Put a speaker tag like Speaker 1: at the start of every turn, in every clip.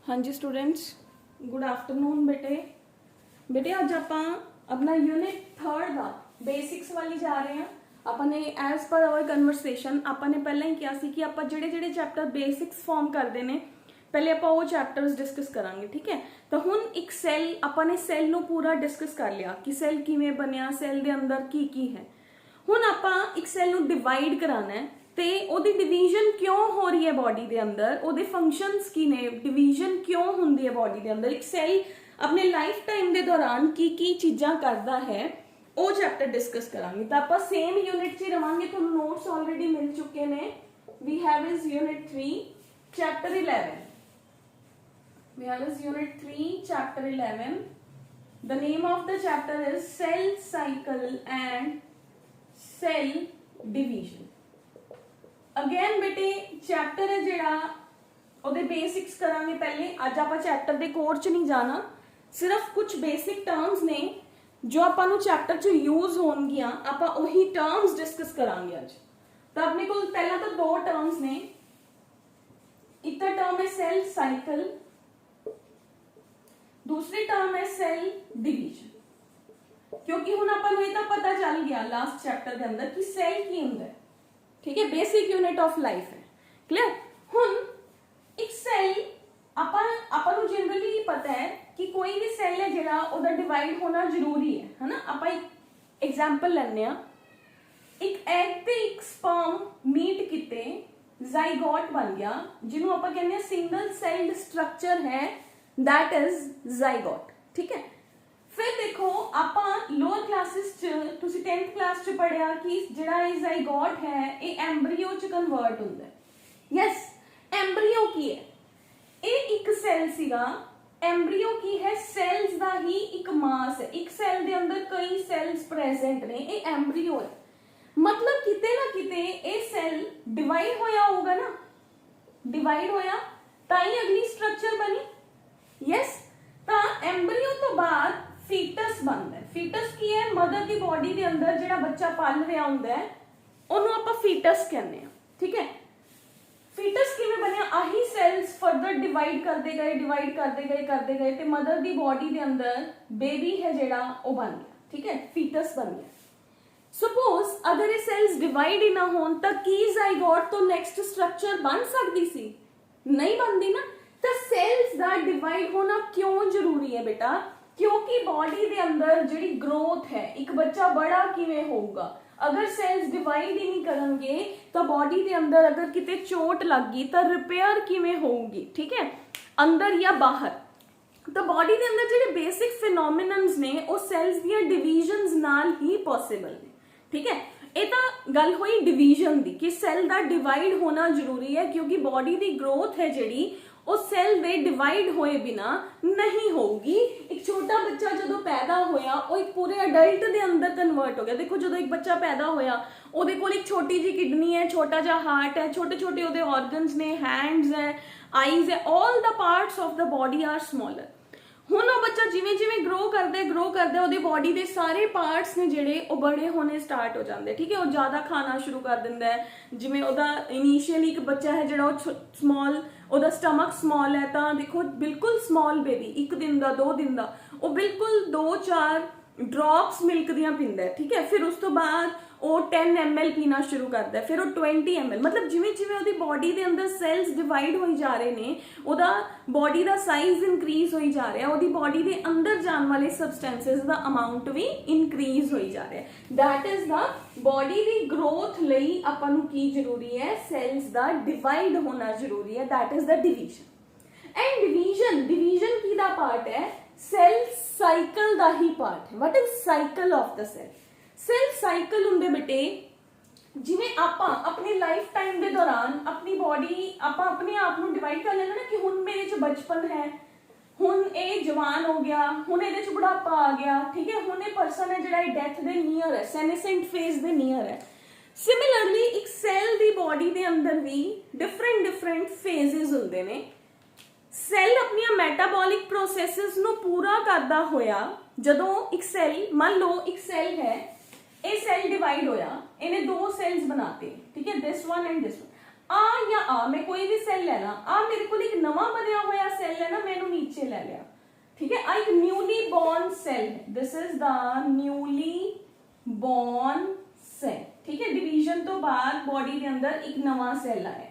Speaker 1: हाँ जी students, good afternoon बेटे अज आप अपना यूनिट 3 का बेसिक्स वाली जा रहे हैं। अपने एज पर आवर कन्वरसेशन आपने पहले ही किया सी कि आप ਜਿਹੜੇ चैप्टर बेसिक्स फॉर्म करते हैं पहले आप वो चैप्टर्स डिस्कस करांगे। ठीक है, तो हुण एक सैल आपने सैल नूं पूरा डिस्कस कर लिया कि सैल किवें बनिया, सैल दे अंदर की है। हुण आपां एक सैल नूं डिवाइड कराना है ते ओदी डिवीजन क्यों हो रही है बॉडी के अंदर, ओदे फंक्शंस की ने, डिवीजन क्यों हुंदी है बॉडी के अंदर, एक सैल अपने लाइफ टाइम के दौरान की चीज़ां करता है, वो चैप्टर डिस्कस करांगे। तो आप सेम यूनिट च रवांगे। तो नोट्स ऑलरेडी मिल चुके ने। We have is unit 3 chapter 11। We have is unit 3 chapter 11. The name of the chapter is cell cycle and cell division. Again बेटे चैप्टर है जेड़ा ओदे बेसिक्स करांगे पहले। आज आप चैप्टर दे कोर च नहीं जाना, सिर्फ कुछ बेसिक टर्म्स ने जो आपां नूं चैप्टर च यूज होणगियां, आपां ओही टर्म्स डिस्कस करांगे अज। तो अपने को पहला तो दो टर्म्स ने, एक तो टर्म है सेल साइकिल, दूसरी टर्म है सेल डिवीजन। क्योंकि हुण आपां नूं इह तां पता चल गया लास्ट चैप्टर के अंदर कि सेल की हुंदा है। ठीक है, बेसिक यूनिट ऑफ लाइफ है। क्लियर? हुण एक सेल आपां नूं जनरली पता है कि कोई भी सेल है जिहड़ा ओदा डिवाइड होना जरूरी है ना। आपां एक एग्जांपल लैंदे आ, एक एग ते एक स्पर्म मीट कीते जाइगोट बन गया, जिन्हों आपां कहंदे आ सिंगल सेल्ड स्ट्रक्चर है, दैट इज जाइगोट। ठीक है, फिर देखो आपां लोअर क्लासेस च तुसी 10th क्लास च पढ़िया कि जिहड़ा ये जाइगोट है ये एम्ब्रियो च कन्वर्ट हुंदा है। यस, एम्ब्रियो की है, ये एक सेल सीगा। एम्ब्रियो की है, सेल्स दा ही एक मास है, एक सेल दे अंदर कई सेल्स प्रेजेंट ने, ये एम्ब्रियो है। मतलब किते ना किते ये सेल डिवाइड होया होगा ना, डिवाइड होया ताई अगली स्ट्रक्चर बनी। यस, ता एम्ब्रियो तो बाद फीटस बनता है। फीटस की है, मदर की बॉडी के अंदर जिहड़ा बच्चा पल रहा हुंदा है ओनू आपां फीटस कहंदे आ। ठीक है, फीटस किवें बनिया, आही सेल्स फर्दर डिवाइड करते गए ते मदर की बॉडी के अंदर बेबी है जिहड़ा वो बन गया। ठीक है, फीटस बन गया। सपोज अगर ये सेल्स डिवाइड ही ना होन तो की जाइगोट तो नेक्स्ट स्ट्रक्चर बन सकती सी? नहीं बनती ना। तो सेल्स दा डिवाइड होना क्यों जरूरी है बेटा? क्योंकि बॉडी के अंदर जिहड़ी ग्रोथ है, एक बच्चा बड़ा किवें होगा, अगर सेल्स डिवाइड ही नहीं करेंगे तो बॉडी के अंदर अगर किते चोट लग गई तो रिपेयर किवें होगी? ठीक है, अंदर या बाहर। तो बॉडी के अंदर जिहड़े बेसिक फिनोमिनन्स ने वो सेल्स दियां डिवीजन्स नाल ही पॉसिबल ने। ठीक है, ये तो गल हुई डिवीजन दी कि सेल दा डिवाइड होना जरूरी है, क्योंकि बॉडी की ग्रोथ है जिहड़ी वो सेल दे डिवाइड होए बिना नहीं होगी। एक छोटा बच्चा जो पैदा होया वो एक पूरे अडल्ट दे अंदर कन्वर्ट हो गया। देखो जो एक बच्चा पैदा होया ओदे कोल एक छोटी जी किडनी है, छोटा जा हार्ट है, छोटे छोटे ओदे ऑर्गन्स ने, हैंड्स है, आईज है, all the parts of the body are smaller. हुण वो बच्चा जिवें जिवें ग्रो करदा ओदी बॉडी दे सारे पार्ट्स ने जिहड़े वो बड़े होने स्टार्ट हो जाते। ठीक है, वो ज़्यादा खाना शुरू कर दिंदा है। जिवें ओदा इनिशियली एक बच्चा है जिहड़ा वो स्मॉल, ओदा स्टमक स्मॉल है, तो देखो बिल्कुल स्मॉल बेबी 1 दिन का 2 दिन का वो बिल्कुल 2-4 ड्रॉप्स मिल्क दियां पींदा है। ठीक है, फिर उस तो बाद वो 10 ml पीना शुरू करता है, फिर वो 20 ml। मतलब जिवें जिवें ओदी बॉडी के अंदर सेल्स डिवाइड होई जा रहे ने, ओदा बॉडी का साइज इनक्रीज होई जा रहा है, ओदी बॉडी के अंदर जाने वाले सबसटेंसेस का अमाउंट भी इनक्रीज होई जा रहा है। दैट इज द बॉडी की ग्रोथ लई आपां नूं की जरूरी है? सेल्स का डिवाइड होना जरूरी है। That is the division. And division की दा पार्ट है, सेल साइकिल का ही पार्ट है। What is cycle of the cell? Cell cycle हुंदे बेटे जिवें आपां अपनी लाइफ टाइम के दौरान अपनी बॉडी आपां अपने आप नूं डिवाइड कर लेना ना कि हुण मेरे च बचपन है, हुण ये जवान हो गया, हुण इहदे च बुढ़ापा आ गया। ठीक है, हुण ये पर्सन है जिहड़ा डेथ दे नियर है, सेनेसेंट फेज दे नियर है। सिमिलरली एक सेल दी बॉडी दे अंदर भी डिफरेंट फेजेस हुंदे ने। सैल अपनी मैटाबॉलिक प्रोसैसेस नूं पूरा करदा होया जदों एक सेल, मान लो एक सेल है, ये सेल डिवाइड होया, इन्हें 2 सेल्स बनाते। ठीक है, this one and this one. आ या आ मैं कोई भी सेल लेना, आ मेरे को एक नवा बनया होया सेल है ना मैं इन्हू नीचे ले लिया, ठीक है। आ एक न्यूली बॉर्न सेल है, this is the newly born cell, ठीक है। डिवीजन तो बाद बॉडी के अंदर एक नवा सेल आया,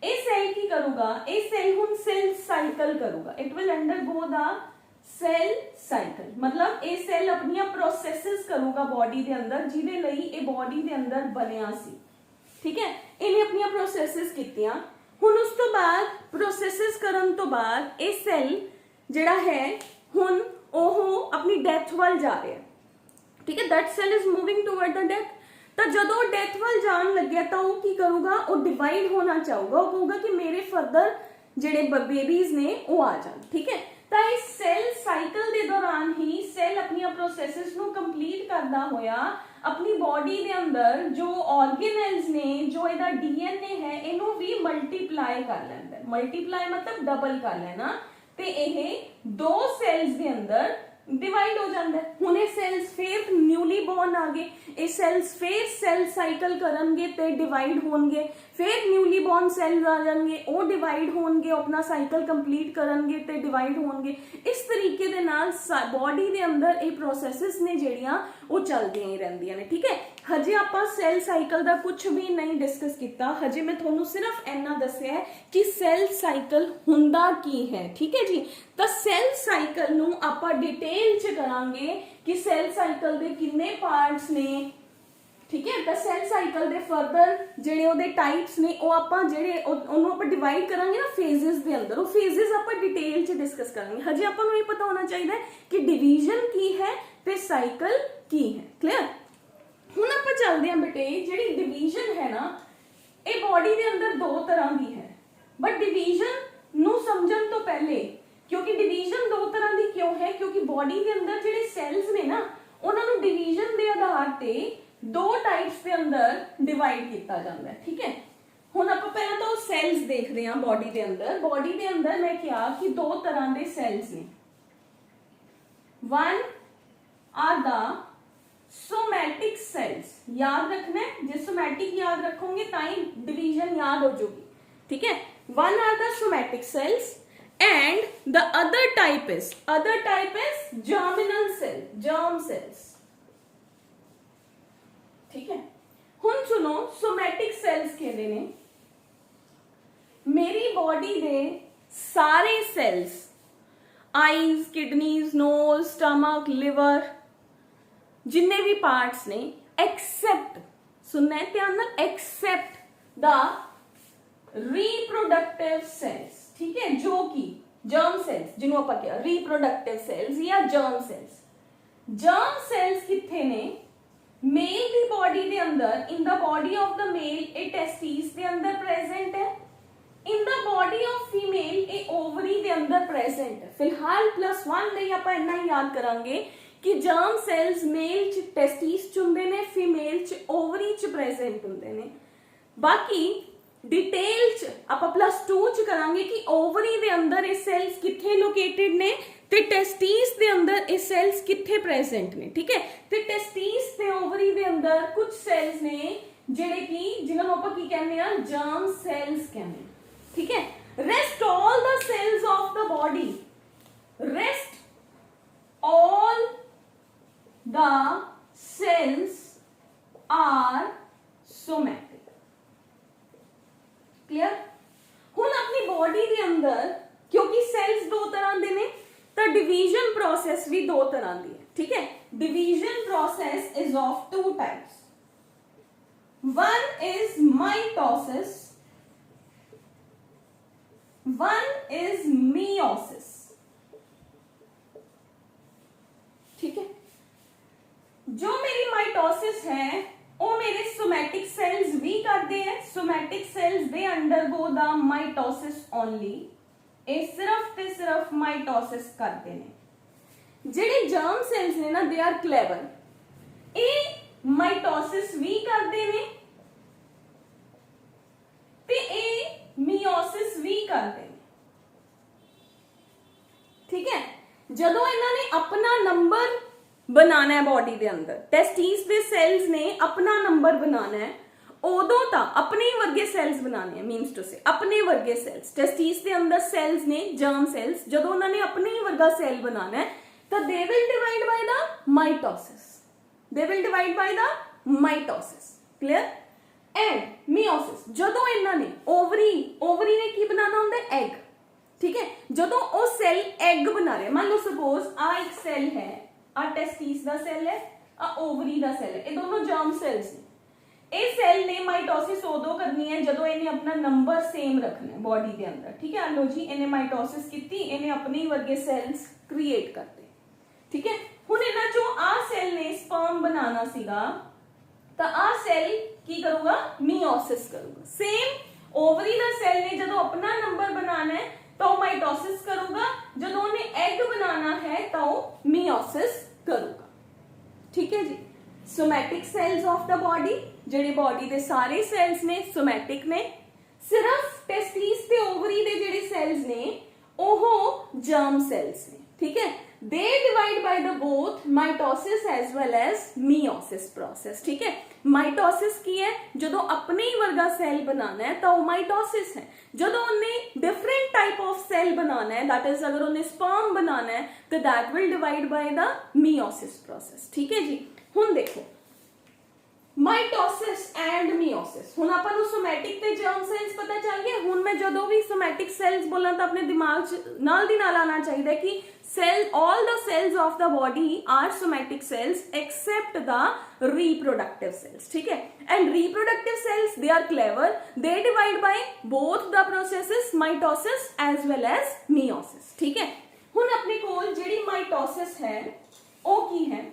Speaker 1: ये सेल की करूगा, ये सेल हुन सेल साइकिल करूगा, it will undergo the cell cycle, मतलब ये सेल अपनी प्रोसेसेस करूगा बॉडी के अंदर जिहदे लई ये बॉडी के अंदर बनिया सी, ठीक है। इन्हें अपनी प्रोसेसेस कीतियां, हुन उस तो बाद प्रोसेसेस करन तो बाद ये सेल जिहड़ा है हुन ओह अपनी डेथ वाल जा रहा है, ठीक है। That cell is moving toward the death, तो जदों डेथ वाल जान लगे तो वो की करूगा, वो डिवाइड होना चाहूगा, वो कहूगा कि मेरे फर्दर जिहड़े बेबीज ने वो आ जान, ठीक है। तो इस सेल साइकिल के दौरान ही सेल अपनी प्रोसेसेस नू कंप्लीट करदा होया अपनी बॉडी के अंदर जो ऑर्गेनेल्स ने, जो इहदा डीएनए है, इनू भी मल्टीप्लाई कर लैंदा है। मल्टीप्लाई मतलब डबल कर लेना, ते यह दो सेल्स के अंदर डिवाइड हो जाता है। हुण ये सेल्स फिर न्यूली बॉर्न आ गए, ये सेल्स फिर सेल साइकिल करनगे ते डिवाइड होणगे, फिर न्यूली बॉर्न सेल्स आ जाएंगे, वो डिवाइड होणगे, अपना साइकिल कंप्लीट करनगे ते डिवाइड होणगे। इस तरीके दे नाल बॉडी दे अंदर ये प्रोसेसेस ने जिहड़ियां वो चलदियां ही रहिंदियां ने, ठीक है। हजे आपां सेल साइकिल दा कुछ भी नहीं डिस्कस किया, हजे मैं तुहानूं सिर्फ इन्ना दस्सिया है कि सेल साइकिल हुंदा की है, ठीक है जी। तो सेल साइकिल नूं आपां डिटेल च करांगे कि सेल साइकिल दे किन्ने पार्ट्स ने, ठीक है। तो सेल साइकिल दे फर्दर जिहड़े ओहदे टाइप्स ने वो आपां जिहड़े ओनू आपां डिवाइड करांगे ना फेजेस दे अंदर, वो फेजेस आपां डिटेल च डिस्कस करांगे। हजे आपां नूं ये पता होना चाहिए कि डिवीजन की है ते साइकिल की है, क्लियर। हुण आपां चलदे हां बेटे, जिहड़ी डिवीजन है ना ये बॉडी दे अंदर दो तरह की है, बट डिवीजन नूं समझण तो पहले, क्योंकि डिवीजन दो तरह की क्यों है, क्योंकि बॉडी के अंदर जिहड़े सेल्स ने ना उन्हां नूं डिवीजन के आधार ते दो टाइप्स के अंदर डिवाइड किया जाता है, ठीक है। हुण आपां पहलां तो सेल्स देखदे हां बॉडी के अंदर। बॉडी के अंदर मैं कहा कि दो तरह के सेल्स ने, one are the somatic cells, याद रखना है, जे सोमैटिक याद रखोगे ताई डिवीजन याद हो जाएगी, ठीक है। One are the somatic cells and the other type is germinal cell, germ cells, ठीक है। हुण सुनो सोमैटिक सेल्स कहते ने मेरी बॉडी दे सारे cells, eyes, kidneys, nose, stomach, liver, जिन्ने भी पार्ट्स ने, एक्सेप्ट, सुनना है ध्यान नाल, एक्सेप्ट द रिप्रोडक्टिव सेल्स, ठीक है, जो कि जर्म सेल्स जिन्हों आप क्या रिप्रोडक्टिव सेल्स या जर्म सेल्स। जर्म सेल्स किथे ने, मेल की बॉडी के अंदर, in the body of the male ए टेस्टिस के अंदर प्रेजेंट है, in the body of female ए ओवरी के अंदर प्रेजेंट है। फिलहाल +1 ਲਈ ਆਪਾਂ ਇੰਨਾ ਹੀ याद करांगे कि जर्म सेल्स मेल च टेस्टिस च हुंदे ने, फीमेल च ओवरी च प्रेजेंट हुंदे ने। बाकी डिटेल च आप +2 च करांगे कि ओवरी दे अंदर ये सेल्स किथे लोकेटेड ने ते टेस्टिस दे अंदर ये सेल्स किथे प्रेजेंट ने, ठीक है। ते टेस्टिस ते ओवरी दे अंदर कुछ सेल्स ने जिहड़े कि जिन्हां आपां की कहने आ जर्म सेल्स कहने, ठीक है। Rest all the cells of the body, rest all the cells are somatic, clear. हुण अपनी बॉडी के अंदर क्योंकि सेल्स दो तरह के ने तो डिवीजन प्रोसेस भी दो तरह की है, ठीक है। Division process is of two types, one is mitosis, one is meiosis, ठीक है। जो मेरी माइटोसिस है वो मेरे सोमैटिक सेल्स भी करते हैं, somatic cells they undergo the mitosis only, ये सिर्फ ते सिर्फ माइटोसिस करते हैं। जेडे जर्म सेल्स ने ना दे आर क्लेवर, ये माइटोसिस भी करते हैं ते ये मियोसिस भी करते हैं, ठीक है। जदों इन्होंने अपना नंबर बनाना है बॉडी के अंदर, टेस्टिस दे सेल्स ने अपना नंबर बनाना है, ਉਦੋਂ ਤਾਂ ਆਪਣੇ ਹੀ ਵਰਗੇ ਸੈਲਸ ਬਣਾਣੇ ਆ, ਮੀਨਸ ਟੂ ਸੇ ਆਪਣੇ ਵਰਗੇ ਸੈਲਸ। ਟੈਸਟਿਸ ਦੇ ਅੰਦਰ ਸੈਲਸ ਨੇ ਜਰਮ ਸੈਲਸ, ਜਦੋਂ ਉਹਨਾਂ ਨੇ ਆਪਣੇ ਹੀ ਵਰਗਾ ਸੈਲ ਬਣਾਣਾ ਹੈ ਤਾਂ ਦੇ will divide by the mitosis, they will divide by the mitosis. Clear? And meiosis, ਜਦੋਂ ਇਹਨਾਂ ਨੇ ਓਵਰੀ ਨੇ ਕੀ ਬਣਾਉਣਾ ਹੁੰਦਾ? ਐਗ। ਠੀਕ ਹੈ, ਜਦੋਂ ਉਹ ਸੈਲ ਐਗ ਬਣਾ ਰਿਹਾ, ਮੰਨ ਲਓ ਸਪੋਜ਼ ਆ ਇੱਕ ਸੈਲ ਹੈ, ਆ ਟੈਸਟਿਸ ਦਾ ਸੈਲ ਹੈ, ਆ ਓਵਰੀ ਦਾ ਸੈਲ ਹੈ, ਇਹ ਦੋਨੋਂ ਜਰਮ ਸੈਲਸ ਨੇ। ਇਹ ਸੈਲ ਨੇ ਮਾਈਟੋਸਿਸ ਉਦੋਂ ਕਰਨੀ ਹੈ ਜਦੋਂ ਇਹਨੇ ਆਪਣਾ ਨੰਬਰ ਸੇਮ ਰੱਖਣਾ ਹੈ ਬੋਡੀ ਦੇ ਅੰਦਰ। ਠੀਕ ਹੈ, ਲੋ ਜੀ ਇਹਨੇ ਮਾਈਟੋਸਿਸ ਕੀਤੀ, ਇਹਨੇ ਆਪਣੇ ਵਰਗੇ ਸੈਲਸ ਕ੍ਰੀਏਟ ਕਰਤੇ। ਠੀਕ ਹੈ, ਹੁਣ ਇਹਨਾਂ ਚੋਂ ਆ ਸੈਲ ਨੇ ਸਪਰਮ ਬਣਾਉਣਾ ਸੀਗਾ ਤਾਂ ਆ ਸੈਲ ਕੀ ਕਰੂਗਾ? ਮੀਓਸਿਸ ਕਰੂਗਾ। ਸੇਮ ਓਵਰੀ ਦਾ ਸੈਲ ਨੇ ਜਦੋਂ ਆਪਣਾ ਨੰਬਰ ਬਣਾਉਣਾ ਹੈ ਤਾਂ ਉਹ ਮਾਈਟੋਸਿਸ ਕਰੂਗਾ, ਜਦੋਂ ਉਹਨੇ ਐਗ ਬਣਾਉਣਾ ਹੈ ਤਾਂ ਉਹ ਮੀਓਸਿਸ ਕਰੂਗਾ। ਠੀਕ ਹੈ ਜੀ। Somatic cells of the body, ਜਿਹੜੇ बॉडी ਦੇ ਸਾਰੇ ਸੈਲਸ ਨੇ सोमैटिक ਨੇ। ਸਿਰਫ ਟੈਸਟਿਸ ਤੇ ਓਵਰੀ ਦੇ ਜਿਹੜੇ ਸੈਲਸ ਨੇ ਉਹ ਜਰਮ ਸੈਲਸ ਨੇ। ਠੀਕ ਹੈ, they divide by the both mitosis as well as meiosis process। ठीक है, माइटोसिस की है ਜਦੋਂ ਆਪਣੇ ਹੀ ਵਰਗਾ ਸੈਲ ਬਣਾਉਣਾ ਹੈ ਤਾਂ ਉਹ ਮਾਈਟੋਸਿਸ ਹੈ। ਜਦੋਂ ਉਹਨੇ ਡਿਫਰੈਂਟ ਟਾਈਪ ਆਫ ਸੈਲ ਬਣਾਉਣਾ ਹੈ, that is ਅਗਰ ਉਹਨੇ ਸਪਰਮ ਬਣਾਉਣਾ ਹੈ ਤਾਂ that will divide by the meiosis process। ठीक है जी। ਹੁਣ ਦੇਖੋ ਮਾਈਟੋਸਿਸ ਐਂਡ ਮੀਓਸਿਸ, ਹੁਣ ਆਪਾਂ ਨੂੰ ਸੋਮੈਟਿਕ ਤੇ ਜਰਮ ਸੈਲਸ ਪਤਾ ਚੱਲ ਗਿਆ। ਹੁਣ ਮੈਂ ਜਦੋਂ ਵੀ ਸੋਮੈਟਿਕ ਸੈਲਸ ਬੋਲਾਂ ਤਾਂ ਆਪਣੇ ਦਿਮਾਗ 'ਚ ਨਾਲ ਦੀ ਨਾਲ ਆਉਣਾ ਚਾਹੀਦਾ ਕਿ all the cells of the body are somatic cells except the reproductive cells। ठीक है, and reproductive cells, they are clever, they divide by both the processes mitosis as well as meiosis। ठीक है, ਹੁਣ ਆਪਣੇ ਕੋਲ ਜਿਹੜੀ ਮਾਈਟੋਸਿਸ ਹੈ ਉਹ ਕੀ ਹੈ?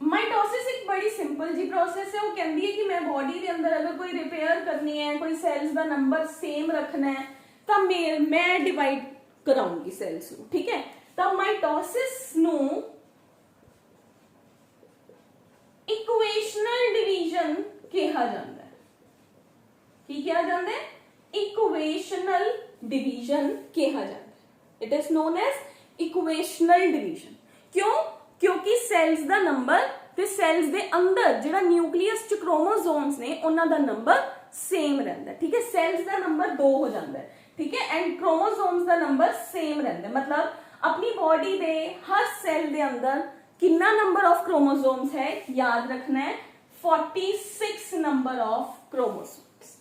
Speaker 1: ਮਾਈਟੋਸਿਸ ਇੱਕ ਬੜੀ ਸਿੰਪਲ ਜੀ ਪ੍ਰੋਸੈਸ ਹੈ। ਉਹ ਕਹਿੰਦੀ ਹੈ ਕਿ ਮੈਂ ਬੋਡੀ ਦੇ ਅੰਦਰ ਅਗਰ ਕੋਈ ਰਿਪੇਅਰ ਕਰਨੀ ਹੈ, ਕੋਈ ਸੈਲਸ ਦਾ ਨੰਬਰ ਸੇਮ ਰੱਖਣਾ ਹੈ ਤਾਂ ਮੈਂ ਡਿਵਾਈਡ ਕਰਾਉਂਗੀ ਸੈਲਸ ਨੂੰ। ਠੀਕ ਹੈ, ਤਾਂ ਮਾਈਟੋਸਿਸ ਨੂੰ ਇਕੁਏਸ਼ਨਲ ਡਿਵੀਜ਼ਨ ਕਿਹਾ ਜਾਂਦਾ ਹੈ। ਕੀ ਕਿਹਾ ਜਾਂਦਾ ਹੈ? ਇਕੁਏਸ਼ਨਲ ਡਿਵੀਜ਼ਨ ਕਿਹਾ ਜਾਂਦਾ ਹੈ। It is known as equational division. ਕਿਉਂ? ਕਿਉਂਕਿ ਸੈਲਸ ਦਾ ਨੰਬਰ ਤੇ ਸੈਲਸ ਦੇ ਅੰਦਰ ਜਿਹੜਾ ਨਿਊਕਲੀਅਸ ਚ ਕ੍ਰੋਮੋਸੋਮਸ ਨੇ ਉਹਨਾਂ ਦਾ ਨੰਬਰ ਸੇਮ ਰਹਿੰਦਾ। ਠੀਕ ਹੈ, ਸੈਲਸ ਦਾ ਨੰਬਰ 2 ਹੋ ਜਾਂਦਾ ਹੈ। ਠੀਕ ਹੈ, and chromosomes the number same ਰਹਿੰਦਾ। ਮਤਲਬ ਆਪਣੀ ਬੋਡੀ ਦੇ ਹਰ ਸੈਲ ਦੇ ਅੰਦਰ ਕਿੰਨਾ ਨੰਬਰ ਆਫ ਕ੍ਰੋਮੋਸੋਮਸ ਹੈ? ਯਾਦ ਰੱਖਣਾ ਹੈ 46 ਨੰਬਰ ਆਫ ਕ੍ਰੋਮੋਸੋਮਸ।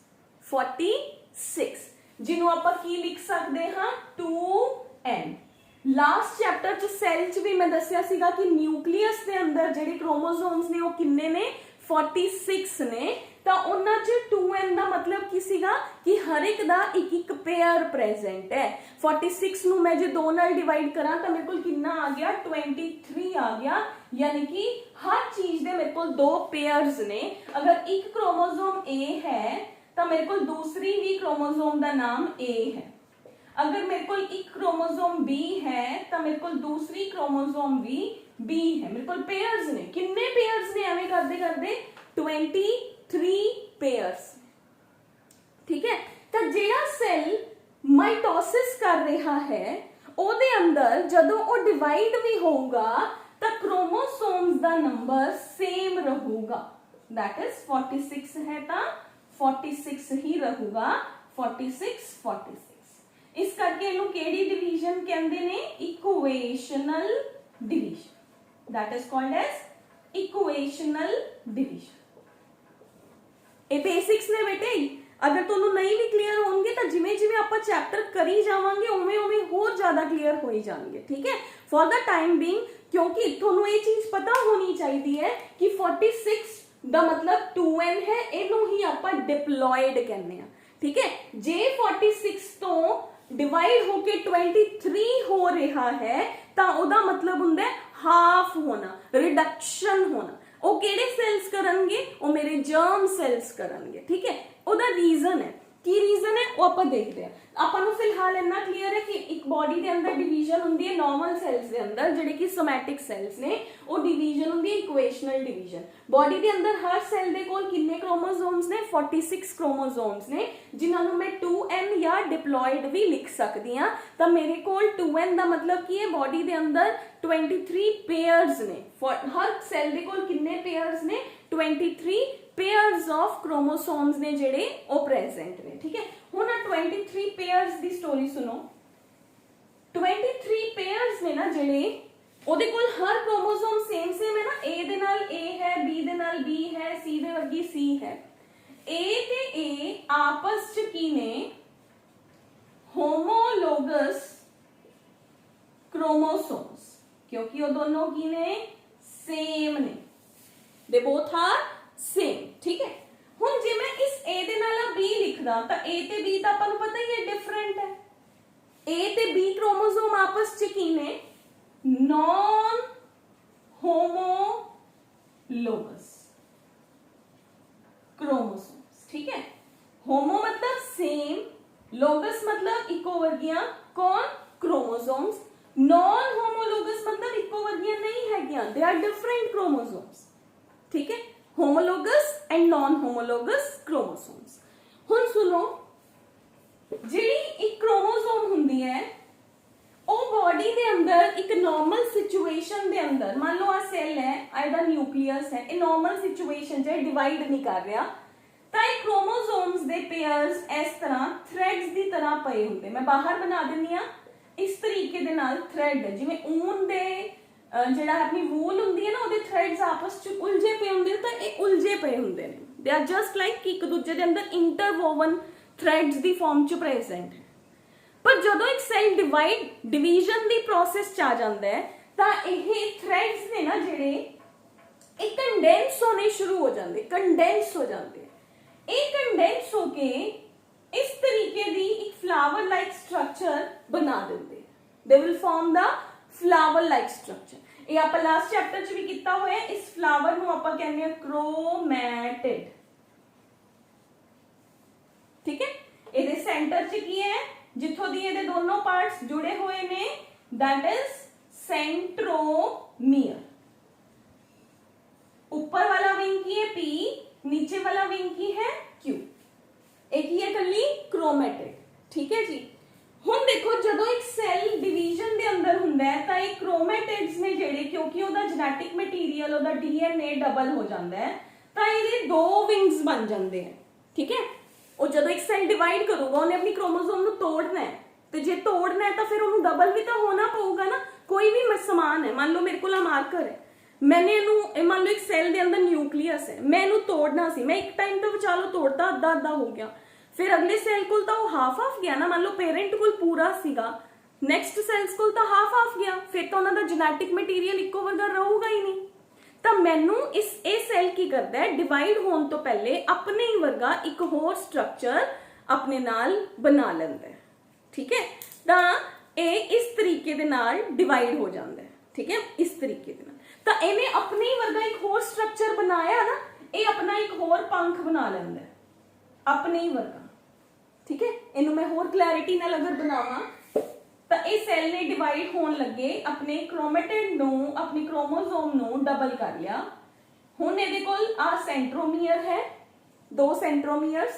Speaker 1: 46, ਜਿਹਨੂੰ ਆਪਾਂ ਕੀ ਲਿਖ ਸਕਦੇ ਹਾਂ? 2n। ਲਾਸਟ ਚੈਪਟਰ ਚ ਸੈਲ ਚ ਵੀ ਮੈਂ ਦੱਸਿਆ ਸੀਗਾ ਕਿ ਨਿਊਕਲੀਅਸ ਦੇ ਅੰਦਰ ਜਿਹੜੇ ਕ੍ਰੋਮੋਸੋਮਸ ਨੇ ਉਹ ਕਿੰਨੇ ਨੇ? 46 ਨੇ। ਤਾਂ ਉਹਨਾਂ ਚ 2n ਦਾ ਮਤਲਬ ਕੀ ਸੀਗਾ ਕਿ ਹਰ ਇੱਕ ਦਾ ਇੱਕ ਇੱਕ ਪੇਅਰ ਪ੍ਰੈਜ਼ੈਂਟ ਹੈ। 46 ਨੂੰ ਮੈਂ ਜੇ 2 ਨਾਲ ਡਿਵਾਈਡ ਕਰਾਂ ਤਾਂ ਮੇਰੇ ਕੋਲ ਕਿੰਨਾ ਆ ਗਿਆ? 23 ਆ ਗਿਆ। ਯਾਨੀ ਕਿ ਹਰ ਚੀਜ਼ ਦੇ ਮੇਰੇ ਕੋਲ 2 ਪੇਅਰਸ ਨੇ। ਅਗਰ ਇੱਕ ਕ੍ਰੋਮੋਸੋਮ A ਹੈ ਤਾਂ ਮੇਰੇ ਕੋਲ ਦੂਸਰੀ ਵੀ ਕ੍ਰੋਮੋਸੋਮ ਦਾ ਨਾਮ A ਹੈ। अगर मेरे को एक क्रोमोसोम B है तो मेरे को दूसरी क्रोमोसोम भी B है। मेरे को पेयर्स ने कितने पेयर्स ने एवं करते करते 23 पेयर्स। ठीक है, तो जेड़ा सेल माइटोसिस कर रहा है ओदे अंदर जदों वो डिवाइड भी होगा तो क्रोमोसोम्स दा नंबर सेम रहूगा। दैट इज 46 है तो 46 ही रहूगा। 46। इस करके इनू केड़ी डिवीजन कहंदे ने? Equational division. That is called as equational division. ये बेसिक्स ने बेटे, अगर तुहानू नहीं भी क्लियर होंगे तो जिवें जिवें आपां चैप्टर करी जावांगे उवें उवें होर ज्यादा क्लियर होई जाणगे। ठीक है, फॉर द टाइम बीइंग, क्योंकि तुहानू ये चीज पता होनी चाहिए है कि 46 दा मतलब 2n है, इनू ही आपां डिप्लॉयड कहने आ। ठीक है, जे 46 तो डिवाइड होके 23 हो रहा है तो ओदा मतलब हुंदा है हाफ होना, रिडक्शन होना। वो केड़े सेल्स करनगे? वो मेरे जर्म सेल्स करनगे। ठीक है, ओदा रीजन है की रीजन है वो आप देखते हैं। ਆਪਾਂ ਨੂੰ ਫਿਲਹਾਲ ਇੰਨਾ ਕਲੀਅਰ ਹੈ ਕਿ ਇੱਕ ਬਾਡੀ ਦੇ ਅੰਦਰ ਡਿਵੀਜ਼ਨ ਹੁੰਦੀ ਹੈ ਨਾਰਮਲ ਸੈਲਸ ਦੇ ਅੰਦਰ ਜਿਹੜੇ ਕਿ ਸੋਮੈਟਿਕ ਸੈਲਸ ਨੇ, ਉਹ ਡਿਵੀਜ਼ਨ ਹੁੰਦੀ ਹੈ ਇਕੁਏਸ਼ਨਲ ਡਿਵੀਜ਼ਨ। ਬਾਡੀ ਦੇ ਅੰਦਰ ਹਰ ਸੈਲ ਦੇ ਕੋਲ ਕਿੰਨੇ ਕ੍ਰੋਮੋਸੋਮਸ ਨੇ? 46 ਕ੍ਰੋਮੋਸੋਮਸ ਨੇ, ਜਿਨ੍ਹਾਂ ਨੂੰ ਮੈਂ 2n ਜਾਂ ਡਿਪਲੋਇਡ ਵੀ ਲਿਖ ਸਕਦੀ ਹਾਂ। ਤਾਂ ਮੇਰੇ ਕੋਲ 2n ਦਾ ਮਤਲਬ ਕੀ ਹੈ? ਬਾਡੀ ਦੇ ਅੰਦਰ 23 ਪੇਅਰਸ ਨੇ। ਹਰ ਸੈਲ ਦੇ ਕੋਲ ਕਿੰਨੇ ਪੇਅਰਸ ਨੇ? 23 पेयर्स ऑफ क्रोमोसोम्स ने जेडे वो प्रेजेंट ने। ठीक है, हुण 23 पेयर्स दी स्टोरी सुनो। 23 पेयर्स ने ना जेडे ਉਹਦੇ ਕੋਲ हर क्रोमोसोम सेम सेम है ना, ए दे नाल ए है, बी दे नाल बी है, सी दे वर्गी सी है। ए ते ए आपस च की ने होमोलोगस क्रोमोसोम्स, क्योंकि वो दोनों की ने सेम ने, दे बोथ आर सेम। ठीक है, हुण जे मैं इस ए दे नाल बी लिखदा तां ए ते बी तां आपां नूं पता ही है डिफरेंट है। ए ते बी क्रोमोसोम आपस च की ने नॉन होमोलोगस क्रोमोसोम्स। ठीक है, होमो मतलब सेम, लोगस मतलब इको वर्गियां, कौन क्रोमोसोम्स। नॉन होमोलोगस मतलब इको वर्गियां नहीं है, दे आर डिफरेंट क्रोमोसोम्स। ठीक है, homologous and non homologous chromosomes. हुण सुनो, जिहड़ी एक क्रोमोसोम हुंदी है ਉਹ बॉडी ਦੇ ਅੰਦਰ ਇੱਕ ਨਾਰਮਲ ਸਿਚੁਏਸ਼ਨ ਦੇ ਅੰਦਰ, ਮੰਨ ਲਓ ਆ ਸੈੱਲ ਹੈ, ਇਹਦਾ ਨਿਊਕਲੀਅਸ ਹੈ, ਇਹ ਨਾਰਮਲ ਸਿਚੁਏਸ਼ਨ 'ਚ ਡਿਵਾਈਡ ਨਹੀਂ ਕਰ ਰਿਹਾ, ਤਾਂ ਇਹ ਕ੍ਰੋਮੋਸੋਮਸ ਦੇ ਪੇਅਰਸ ਇਸ ਤਰ੍ਹਾਂ ਥ੍ਰੈਡਸ ਦੀ ਤਰ੍ਹਾਂ ਪਏ ਹੁੰਦੇ। ਮੈਂ ਬਾਹਰ ਬਣਾ ਦਿੰਦੀ ਆ ਇਸ ਤਰੀਕੇ ਦੇ ਨਾਲ ਥ੍ਰੈਡ, ਜਿਵੇਂ ਊਨ ਦੇ ਜਿਹੜਾ ਆਪਣੀ ਵੂਲ ਹੁੰਦੀ ਹੈ ਨਾ, ਉਹਦੇ ਥ੍ਰੈਡਸ ਆਪਸ 'ਚ ਉਲਝੇ ਪਏ ਹੁੰਦੇ, ਤਾਂ ਇਹ ਉਲਝੇ ਪਏ ਹੁੰਦੇ ਨੇ। ਦੇ ਆਰ ਜਸਟ ਲਾਈਕ ਇੱਕ ਦੂਜੇ ਦੇ ਅੰਦਰ ਇੰਟਰਵੋਵਨ ਥ੍ਰੈਡਸ ਦੀ ਫਾਰਮ 'ਚ ਪ੍ਰੈਜ਼ੈਂਟ ਹੈ। पर जो एक सैल डिवीजन की प्रोसेस च आ जाता है, तो ये थ्रेड्स ने ना जेडे एक कंडेंस होने शुरू हो जाते, कंडेंस हो जाते, एक कंडेंस होके इस तरीके दी एक फ्लावर लाइक स्ट्रक्चर बना देंगे। They will form the flower like structure. ये आप लास्ट चैप्टर च भी किया हुआ है। इस फ्लावर नूं आपां कहंदे हां क्रोमैटिड। ठीक है, इहदे सेंटर च की है, जिथों दी ये दोनों पार्ट्स जुड़े हुए ने, दैट इज सेंट्रोमियर। ऊपर वाला विंग की है P, नीचे वाला विंग की है Q। एक ही है कली क्रोमैटिड। ठीक है जी, हुण देखो जदों एक सैल डिवीजन दे अंदर हुंदा है, तां ये क्रोमैटिड्स ने जेडे, क्योंकि ओदा जेनेटिक मटीरियल, ओदा DNA डबल हो जाता है, तां इहदे दो विंग्स बन जाते हैं। ठीक है, और जब एक सेल डिवाइड करूगा, उन्हें अपनी क्रोमोसोम को तोड़ना है, तो जे तोड़ना है तो फिर उन्हें डबल भी तो होना पऊगा ना। कोई भी समान है, मान लो मेरे को मार्कर है, मैंने मान लो एक सेल के अंदर न्यूक्लियस है, मैं इन्हू तोड़ना सी, मैं एक टाइम तो चलो तोड़ता, अद्धा अद्धा हो गया, फिर अगले सेल को तो हाफ हाफ गया ना। मान लो पेरेंट को पूरा सीगा, नैक्सट सैल्स को तो हाफ हाफ गया, फिर तो उन्होंने जेनेटिक मटीरियल इको वर्गा रहूगा ही नहीं। तो मैनू इस ए सैल की करता है, डिवाइड होने तो पहले अपने ही वर्गा एक होर स्ट्रक्चर अपने नाल बना लेंदा है। ठीक है, तो ए इस तरीके दे नाल डिवाइड हो जाता है। ठीक है, इस तरीके दे नाल, तो इन्हें अपने ही वर्गा एक होर स्ट्रक्चर बनाया ना, ये अपना एक होर पंख बना लेंदा है अपने ही वर्गा। ठीक है, इनू मैं होर क्लैरिटी नाल अगर बनावां, तो इस सैल ने डिवाइड होने लगे, अपने क्रोमैटिड नू, अपनी क्रोमोसोम नू डबल कर लिया। हुण इहदे कोल आ सेंट्रोमियर है, दो सेंट्रोमियर्स,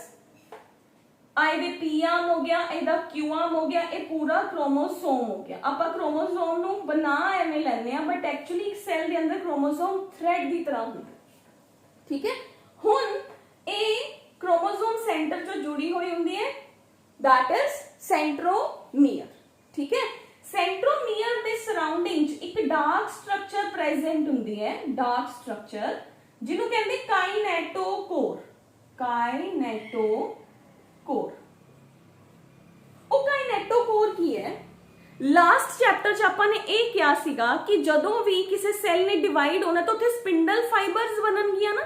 Speaker 1: आ इहदे P आर्म हो गया, इहदा Q आर्म हो गया, ये पूरा क्रोमोसोम हो गया। आपां क्रोमोसोम नू बना एवें लैंदे आ, बट एक्चुअली एक सैल दे अंदर क्रोमोसोम थ्रेड दी तरह हुंदा। ठीक है, हुण ए क्रोमोसोम सेंटर चों जुड़ी हुई हुंदी है, दैट इज सेंट्रोमियर। ठीक है, सेंट्रोमियर दे सराउंडिंग एक डार्क स्ट्रक्चर प्रेजेंट हुंदी है, डार्क स्ट्रक्चर जिन्हों कहते काइनेटोकोर। काइनेटोकोर, ओ काइनेटोकोर की है। लास्ट चैप्टर च आपां ने ये किया सीगा कि जदों भी किसी सैल ने डिवाइड होना तो उत्थे स्पिंडल फाइबर्स बननगियां ना,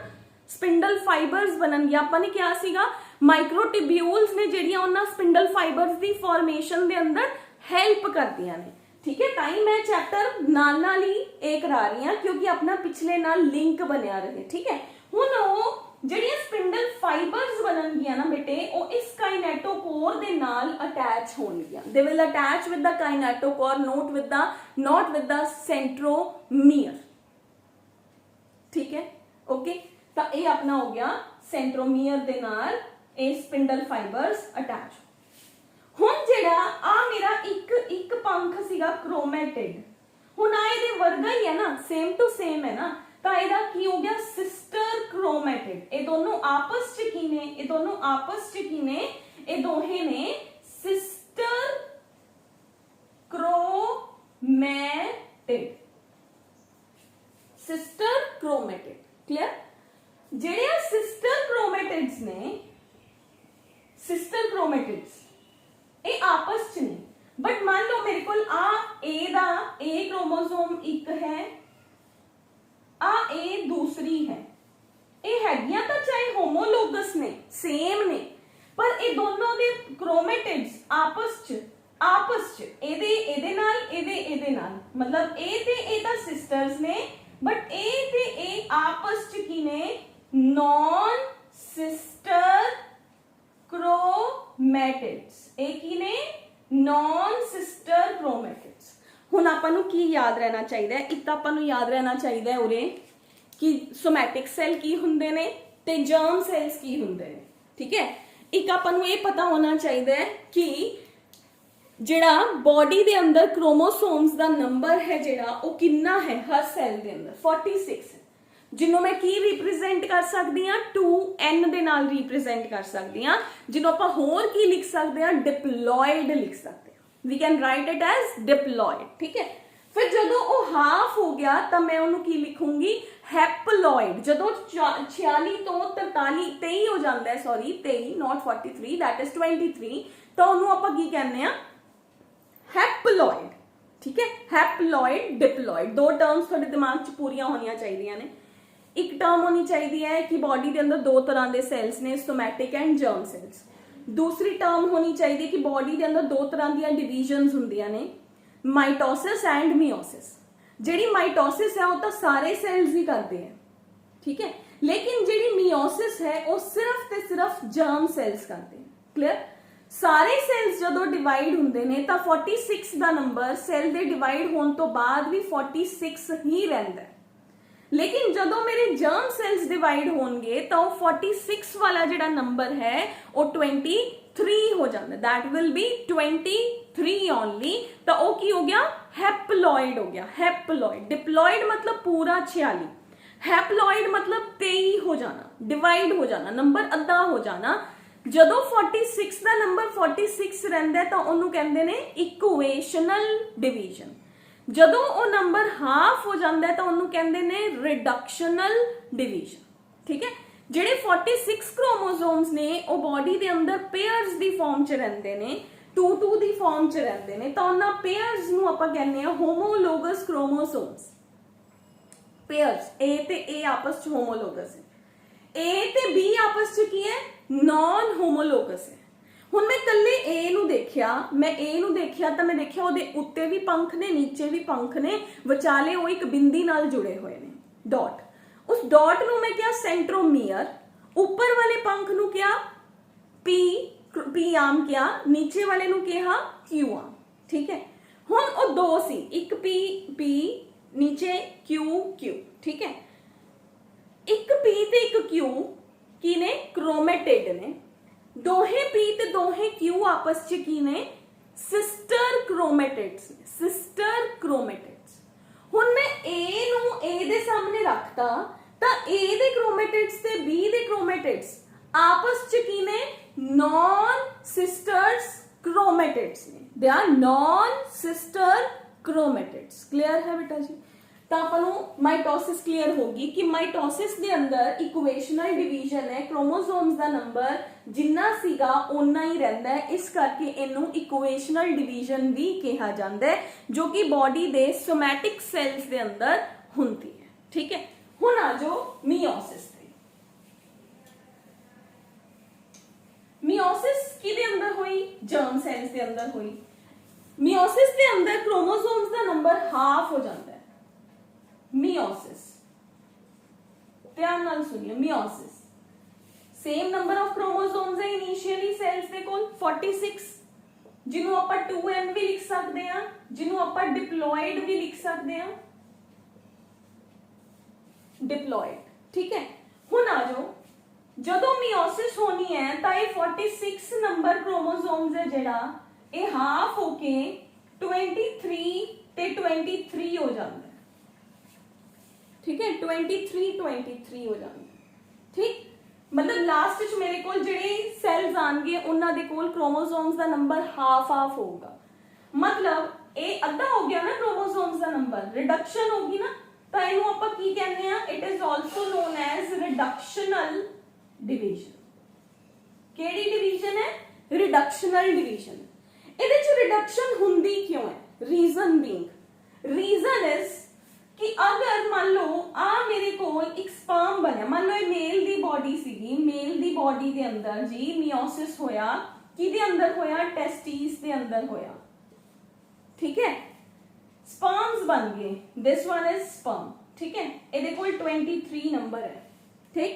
Speaker 1: स्पिंडल फाइबर्स बननगियां। आपां ने किया सीगा माइक्रोट्यूब्यूल्स ने जिहड़ियां उन्हां स्पिंडल फाइबर्स दी फॉर्मेशन दे अंदर हेल्प करदियां ने। ठीक है, ताई मैं चैप्टर नाल ही एक करा रही हूं, क्योंकि अपना पिछले नाल लिंक बनया रहे। ठीक है, हुण ओ जिहड़ियां स्पिंडल फाइबर्स बननगियां ना बेटे, ओ इस काइनेटोकोर दे नाल अटैच होणगियां। They will attach with the kinetochore, not with the centromere. ठीक है, ओके, तो ये अपना हो गया सेंट्रोमियर दे नाल ए स्पिंडल फाइबर्स अटैच। हुण जिहड़ा आ मेरा एक पंख सीगा क्रोमैटिड, हुण आ इहदे वर्गा ही है ना, सेम टू सेम है ना, ਤਾਂ ਇਹਦਾ ਕੀ ਹੋ ਗਿਆ ਸਿਸਟਰ ਕ੍ਰੋਮੈਟਿਡ। ਇਹ ਦੋਨੋਂ ਆਪਸ ਚ ਕੀ ਨੇ, ਇਹ ਦੋਨੋਂ ਆਪਸ ਚ ਕੀ ਨੇ, ਇਹ ਦੋਹੇ ਨੇ sister chromatid, sister chromatid. Clear? ਜਿਹੜੇ सिस्टर क्रोमैटिड्स ने, सिस्टर क्रोमैटिड्स ਇਹ ਆਪਸ ਚ ਨੇ, बट मान लो मेरे को आ ए दा ए क्रोमोसोम एक है, आ ए दूसरी है, ਇਹ ਹੈਗੀਆਂ ਤਾਂ ਚਾਹੇ ਹੋਮੋਲੋਗਸ ਨੇ, ਸੇਮ ਨੇ, ਪਰ ਇਹ ਦੋਨੋਂ ਦੇ क्रोमैटिड्स ਆਪਸ ਚ ਇਹਦੇ ਨਾਲ मतलब ए ते ए दा सिस्टर्स ने, बट ए ते ए आपस च की ने नॉन सिस्टर क्रोमैटिड्स। ए की ने नॉन सिस्टर क्रोमैटिड्स। हुण आपां नूं की याद रहना चाहिए, एक तां आपां नूं याद रहना चाहिए उरे कि सोमैटिक सैल की हुंदे ने ते जर्म सैल्स की हुंदे ने। ठीक है, एक आपां नूं ये पता होना चाहिए कि ਜਿਹੜਾ बॉडी ਦੇ अंदर क्रोमोसोम्स ਦਾ नंबर है ਜਿਹੜਾ ਉਹ ਕਿੰਨਾ ਹੈ हर ਸੈੱਲ ਦੇ ਅੰਦਰ 46 है, ਜਿਹਨੂੰ ਮੈਂ ਕੀ ਰਿਪਰੈਜ਼ੈਂਟ ਕਰ ਸਕਦੀ ਹਾਂ 2n ਦੇ ਨਾਲ ਰਿਪਰੈਜ਼ੈਂਟ ਕਰ ਸਕਦੀ ਹਾਂ, ਜਿਹਨੂੰ ਆਪਾਂ ਹੋਰ ਕੀ ਲਿਖ ਸਕਦੇ ਹਾਂ डिप्लॉयड लिख सकते हैं, we can write it as diploid. ठीक है, फिर ਜਦੋਂ ਉਹ ਹਾਫ ਹੋ ਗਿਆ ਤਾਂ ਮੈਂ ਉਹਨੂੰ ਕੀ ਲਿਖੂੰਗੀ ਹੈਪਲੋਇਡ। ਜਦੋਂ 46 ਤੋਂ 43 23 ਹੋ ਜਾਂਦਾ ਹੈ, ਸੌਰੀ 23 not 43 that is 23, ਤਾਂ ਉਹਨੂੰ ਆਪਾਂ ਕੀ ਕਹਿੰਦੇ ਆ हैप्लोइड। ठीक है, हैप्लोइड डिप्लॉयड, दो टर्म्स थोड़े दिमाग च पूरियां होनी चाहिए ने। एक टर्म होनी चाहिए है कि बॉडी के अंदर दो तरह के सैल्स ने, सोमैटिक एंड जर्म सैल्स। दूसरी टर्म होनी चाहिए कि बॉडी के अंदर दो तरह दी डिवीजन्स हुंदियां ने, माइटोसिस एंड मियोसिस। जिहड़ी माइटोसिस है वो तो सारे सैल्स ही करते हैं, ठीक है, लेकिन जिहड़ी मियोसिस है वो सिर्फ ते सिर्फ जर्म सैल्स करते हैं। क्लियर? सारे सैल्स जदों डिवाइड हुंदे ने तां 46 दा नंबर सैल दे डिवाइड होने तो बाद भी 46 ही रहिंदा है, लेकिन जदों मेरे जर्म सैल्स डिवाइड होणगे तां 46 वाला जिहड़ा नंबर है वो 23 हो जाता, दैट विल बी 23 ओनली। तां वो की हो गया हैप्लॉइड हो गया। हैप्लॉइड, डिप्लॉयड मतलब पूरा 46, हैप्लॉइड मतलब 23 हो जाना, डिवाइड हो जाना, नंबर अद्धा हो जाना। ਜਦੋਂ 46 ਦਾ ਨੰਬਰ 46 ਰਹਿੰਦਾ ਤਾਂ ਉਹਨੂੰ ਕਹਿੰਦੇ ਨੇ ਇਕੁਏਸ਼ਨਲ ਡਿਵੀਜ਼ਨ। ਜਦੋਂ ਉਹ ਨੰਬਰ ਹਾਫ ਹੋ ਜਾਂਦਾ ਤਾਂ ਉਹਨੂੰ ਕਹਿੰਦੇ ਨੇ ਰਿਡਕਸ਼ਨਲ ਡਿਵੀਜ਼ਨ। ਠੀਕ ਹੈ, ਜਿਹੜੇ 46 ਕ੍ਰੋਮੋਸੋਮਸ ਨੇ ਉਹ ਬਾਡੀ ਦੇ ਅੰਦਰ ਪੇਅਰਸ ਦੀ ਫਾਰਮ 'ਚ ਰਹਿੰਦੇ ਨੇ, 2-2 ਦੀ ਫਾਰਮ 'ਚ ਰਹਿੰਦੇ ਨੇ, ਤਾਂ ਉਹਨਾਂ ਪੇਅਰਸ ਨੂੰ ਆਪਾਂ ਕਹਿੰਦੇ ਆ ਹੋਮੋਲੋਗਸ ਕ੍ਰੋਮੋਸੋਮਸ। ਪੇਅਰਸ A ਤੇ A ਆਪਸ 'ਚ ਹੋਮੋਲੋਗਸ ਹੈ, A ਤੇ B ਆਪਸ 'ਚ ਕੀ ਹੈ नॉन होमोलोगस है। हुण मैं कल्ले ए नूं देखिया, मैं ए नूं देखिया तो मैं देखिया उहदे उत्ते भी पंख ने, नीचे भी पंख ने, विचाले वो एक बिंदी नाल जुड़े हुए ने, डॉट। उस डॉट नूं मैं क्या सेंट्रोमियर, ऊपर वाले पंख नूं क्या पी आर्म क्या, नीचे वाले नूं क्या क्यू आर्म। ठीक है, हुण ओ दो सी, एक पी नीचे क्यू। ठीक है, एक पी ते एक क्यू की ने क्रोमैटिड ने, दोहे पी ते दोहे क्यू आपस च की ने सिस्टर क्रोमैटिड्स ने, सिस्टर क्रोमैटिड्स। हुण मैं ए नूं ए दे सामने रखता तां ए दे क्रोमैटिड्स ते बी दे क्रोमैटिड्स आपस च की ने नॉन सिस्टर्स क्रोमैटिड्स ने, they are non sister chromatids. Clear है बेटा जी? तो आपको माइटोसिस क्लियर होगी कि माइटोसिस के अंदर इक्वेशनल डिवीजन है, क्रोमोसोम्स का नंबर जिन्ना सीगा उन्ना ही रहता है, इस करके इनू इक्वेशनल डिवीजन भी कहा जाता है, जो कि बॉडी के सोमैटिक सैल्स के अंदर होती है। ठीक है, हुण आ जाओ मियोसिस। मियोसिस किहदे अंदर हुई? जर्म सैल्स के अंदर हुई। मियोसिस के अंदर क्रोमोसोम्स का नंबर हाफ हो जाता है। मियोसिस, ध्यान नाल सुनिए, meiosis same number of chromosomes है इनिशियली सैल्स दे कोल 46, जिन्हों आपां 2n भी लिख सकते हैं, जिन्हों आपां डिप्लॉयड भी लिख सकते हैं, डिप्लॉयड। ठीक है, हुण आ जाओ जदों मियोसिस होनी है तां ये 46 नंबर क्रोमोसोम्स है जिहड़ा ये हाफ होके 23 ते 23 हो जाता है। ठीक है 23 हो जाएंगे। ठीक मतलब लास्ट च मेरे कोल जेडे सैल्स आएंगे उन्हां दे कोल क्रोमोसोम्स का नंबर हाफ होगा, मतलब ये अद्धा हो गया ना क्रोमोसोम्स का नंबर, रिडक्शन होगी ना, तो इनू आपां की कहने आ, it is also known as reductional division. केड़ी डिवीजन है? Reductional division. इहदे च रिडक्शन हुंदी क्यों है? रीजन इज कि अगर मान लो आ मेरे कोल एक स्पर्म बनया, मान लो ये मेल दी बॉडी सीगी, मेल दी बॉडी दे अंदर जी मियोसिस होया, किदे अंदर होया? टेस्टिस दे अंदर होया, ठीक है, स्पर्म्स बन गए, दिस वन इज स्पर्म, ठीक है, इहदे कोल 23 नंबर है, ठीक।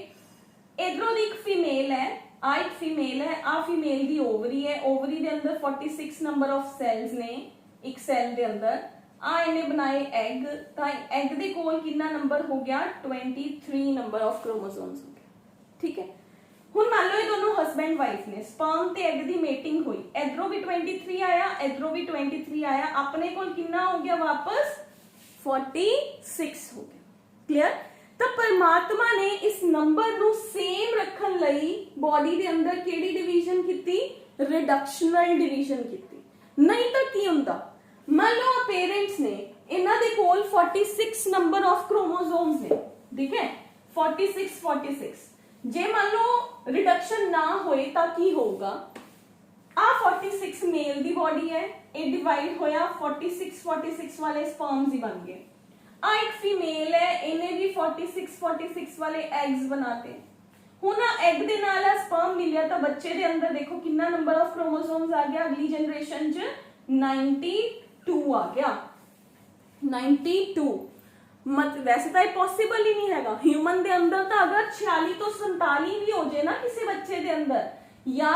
Speaker 1: इधरों दी एक फीमेल है, आ एक फीमेल है, आ फीमेल दी ओवरी है, ओवरी दे अंदर 46 नंबर ऑफ सेल्स ने एक सेल दे अंदर, आ इन्हें बनाए एग, तो एग दे कोल कितना नंबर हो गया? 23 नंबर ऑफ क्रोमोसोम्स हो गया, ठीक है। हुण मान लो ये दोनों हस्बैंड वाइफ ने, स्पर्म ते एग दी मेटिंग हुई, इधरों भी 23 आया, इधरों भी 23 आया, अपने कोल कितना हो गया वापस? 46 हो गया। क्लियर? तो परमात्मा ने इस नंबर नू सेम रखन लई बॉडी दे अंदर केड़ी डिवीजन कीती? रिडक्शनल डिवीजन कीती। नहीं तो की हुंदा? मान लो पेरेंट्स ने, इन्हां दे कोल 46 नंबर ऑफ क्रोमोसोम्स ने, ठीक है, 46 जे मान लो रिडक्शन ना होए ता की होगा? आ 46 मेल दी बॉडी है, ये डिवाइड होया 46 वाले स्पर्म्स ही बन गए। आ एक फीमेल है, इन्हें भी 46 वाले एग्स बनाते। हुण एग दे नाल स्पर्म मिलिया तो बच्चे दे अंदर देखो कितना नंबर ऑफ क्रोमोसोम्स आ गया, अगली जनरेशन च 92 आ गया, 92। मत वैसे तो पॉसिबल ही नहीं हैगा, ह्यूमन दे अंदर तो अगर 46 तो 47 भी हो जाए ना किसी बच्चे दे अंदर, या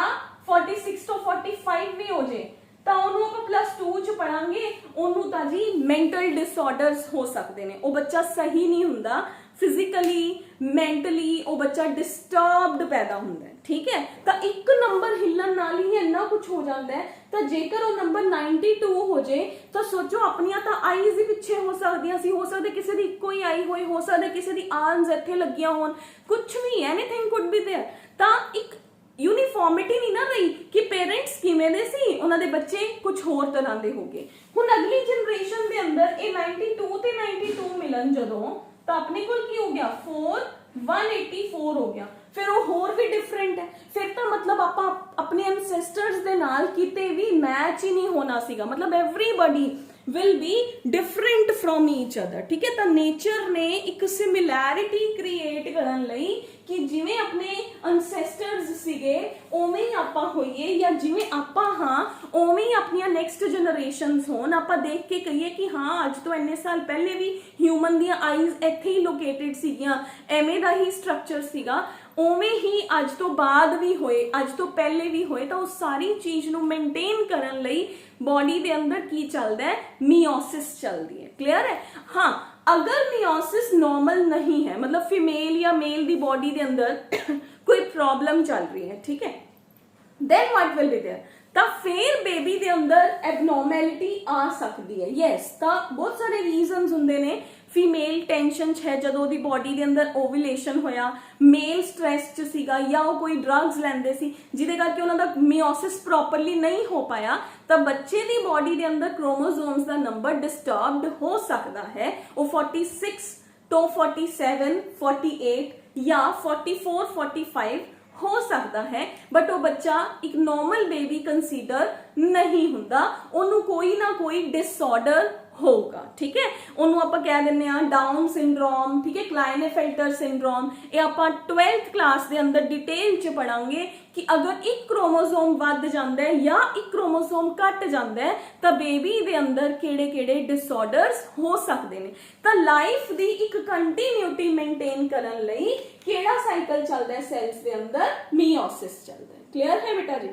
Speaker 1: 46 तो 45 भी हो जाए, तो ਉਹਨੂੰ ਆਪਾਂ +2 ਚ ਪੜਾਂਗੇ, ਉਹਨੂੰ ਤਾਂ ਜੀ ਮੈਂਟਲ ਡਿਸਆਰਡਰਸ ਹੋ ਸਕਦੇ ਨੇ, ਉਹ ਬੱਚਾ ਸਹੀ ਨਹੀਂ ਹੁੰਦਾ, ਫਿਜ਼ੀਕਲੀ ਮੈਂਟਲੀ ਉਹ ਬੱਚਾ ਡਿਸਟਰਬਡ ਪੈਦਾ ਹੁੰਦਾ ਹੈ, ਠੀਕ ਹੈ। ਤਾਂ ਇੱਕ ਨੰਬਰ ਹਿੱਲਣ ਨਾਲ ਹੀ ਇੰਨਾ ਕੁਝ ਹੋ ਜਾਂਦਾ ਹੈ। ਤਾਂ ਜੇਕਰ ਉਹ ਨੰਬਰ 92 ਹੋ ਜੇ ਤਾਂ ਸੋਚੋ ਆਪਣੀਆਂ ਤਾਂ ਆਈਜ਼ ਹੀ ਪਿੱਛੇ ਹੋ ਸਕਦੀਆਂ ਸੀ, ਹੋ ਸਕਦਾ ਕਿਸੇ ਦੀ ਇੱਕੋ ਹੀ ਆਈ ਹੋਈ, ਹੋ ਸਕਦਾ ਕਿਸੇ ਦੀ ਆਰਮਸ ਇੱਥੇ ਲੱਗੀਆਂ ਹੋਣ, ਕੁਝ ਵੀ, ਐਨੀਥਿੰਗ ਕੁਡ ਬੀ देयर। ਤਾਂ ਇੱਕ यूनीफॉर्मिटी नहीं ना रही कि पेरेंट्स किवें दे सी, उन्हां दे बच्चे कुछ होर तरह दे हो गए। हुण अगली जनरेशन दे अंदर ये 92 ते 92 मिलन जदों, तो अपने कोल की हो गया 184 हो गया, फिर वो होर भी डिफरेंट है, फिर तो मतलब आपां अपने एंसेस्टर्स दे नाल किते भी मैच ही नहीं होना सीगा, मतलब everybody will be different from each other, ठीक है। तो नेचर ने एक सिमिलैरिटी क्रिएट करन लई कि जिवें अपने एंसेस्टर्स सीगे उवें ही आपां होइए, या जिवें आपां हां उवें ही अपनियां नेक्स्ट जनरेशनस होण, आपां देख के कहिए कि हाँ अज तो इन्ने साल पहले भी ह्यूमन दियां आईज इत्थे ही लोकेटेड सीगियां, एवें दा ही स्ट्रक्चर सीगा, उवें ही अज तो बाद भी होए, अज तो पहले भी होए। तो उस सारी चीज नू मेनटेन करन लई बॉडी दे अंदर की चलदा है? मियोसिस चलदी है। क्लियर है? हाँ, अगर मियोसिस नॉर्मल नहीं है, मतलब फीमेल या मेल दी बॉडी दे अंदर कोई प्रॉब्लम चल रही है, ठीक है, then what will be there? ਤਾਂ फिर बेबी ਦੇ ਅੰਦਰ ਐਬਨੋਰਮੈਲਿਟੀ ਆ ਸਕਦੀ ਹੈ। ਯੈਸ, ਤਾਂ ਬਹੁਤ ਸਾਰੇ ਰੀਜ਼ਨਸ ਹੁੰਦੇ ਨੇ। ਫੀਮੇਲ ਟੈਂਸ਼ਨ 'ਚ ਹੈ ਜਦੋਂ ਦੀ ਬੋਡੀ ਦੇ ਅੰਦਰ ਓਵੂਲੇਸ਼ਨ ਹੋਇਆ, ਮੇਲ ਸਟ੍ਰੈਸ 'ਚ ਸੀਗਾ, ਜਾਂ ਉਹ ਕੋਈ ਡਰੱਗਸ ਲੈਂਦੇ ਸੀ ਜਿਹਦੇ ਕਰਕੇ ਉਹਨਾਂ ਦਾ ਮਿਓਸਿਸ ਪ੍ਰੋਪਰਲੀ ਨਹੀਂ ਹੋ ਪਾਇਆ, ਤਾਂ ਬੱਚੇ ਦੀ ਬੋਡੀ ਦੇ ਅੰਦਰ क्रोमोसोम्स ਦਾ ਨੰਬਰ ਡਿਸਟਰਬਡ ਹੋ ਸਕਦਾ ਹੈ। ਉਹ 46 ਤੋਂ 47, 48 ਜਾਂ 44, 45 हो सकता है, बट वो बच्चा एक नॉर्मल बेबी कंसीडर नहीं हुंदा, उन्होंने कोई ना कोई डिसऑर्डर होगा, ठीक है। उन्होंने आप कह देने आ डाउन सिंड्रोम, ठीक है, क्लाइनेफेल्टर सिंड्रोम, ये आप 12th क्लास के अंदर डिटेल च पढ़ांगे कि अगर एक क्रोमोसोम वध जांदा है या एक क्रोमोसोम घट जांदा है तो बेबी दे अंदर किहड़े-किहड़े डिसऑर्डर्स हो सकते हैं। तो लाइफ दी एक कंटिन्यूटी मेनटेन करन लई किहड़ा साइकिल चलदा है सेल्स दे अंदर? मियोसिस चलदा है। क्लियर है बेटा जी?